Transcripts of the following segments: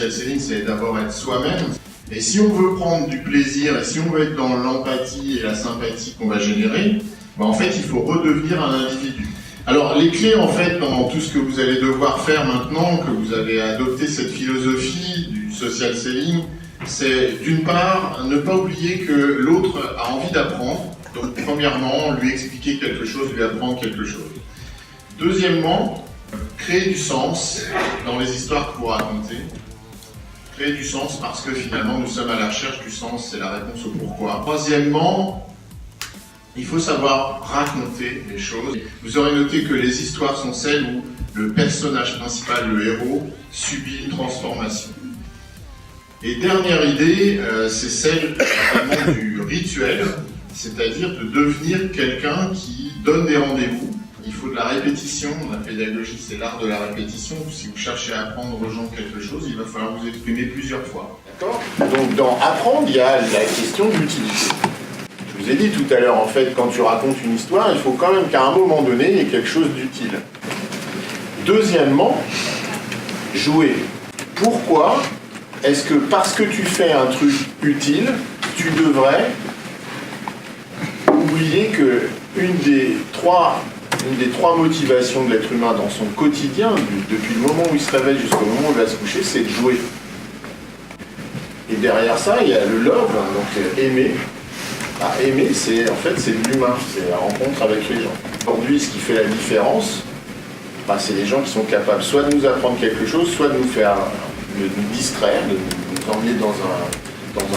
social selling, c'est d'abord être soi-même. Et si on veut prendre du plaisir, et si on veut être dans l'empathie et la sympathie qu'on va générer, en fait, il faut redevenir un individu. Alors, les clés, en fait, dans tout ce que vous allez devoir faire maintenant, que vous avez adopté cette philosophie du social selling, c'est d'une part, ne pas oublier que l'autre a envie d'apprendre. Donc, premièrement, lui expliquer quelque chose, lui apprendre quelque chose. Deuxièmement, créer du sens dans les histoires que vous racontez. Créer du sens parce que finalement, nous sommes à la recherche du sens, c'est la réponse au pourquoi. Troisièmement, il faut savoir raconter les choses. Vous aurez noté que les histoires sont celles où le personnage principal, le héros, subit une transformation. Et dernière idée, c'est celle vraiment du rituel, c'est-à-dire de devenir quelqu'un qui donne des rendez-vous. Il faut de la répétition, la pédagogie c'est l'art de la répétition. Si vous cherchez à apprendre aux gens quelque chose, il va falloir vous exprimer plusieurs fois. D'accord ? Donc dans apprendre, il y a la question de l'utilité. Je vous ai dit tout à l'heure, en fait, quand tu racontes une histoire, il faut quand même qu'à un moment donné, il y ait quelque chose d'utile. Deuxièmement, jouer. Pourquoi est-ce que parce que tu fais un truc utile, tu devrais oublier que une des trois motivations de l'être humain dans son quotidien, depuis le moment où il se réveille jusqu'au moment où il va se coucher, c'est de jouer. Et derrière ça, il y a le love, donc aimer. Aimer, c'est de l'humain, c'est la rencontre avec les gens. Aujourd'hui, ce qui fait la différence, c'est les gens qui sont capables soit de nous apprendre quelque chose, soit de nous faire nous distraire, de nous emmener dans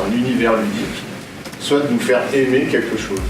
un univers ludique, soit de nous faire aimer quelque chose.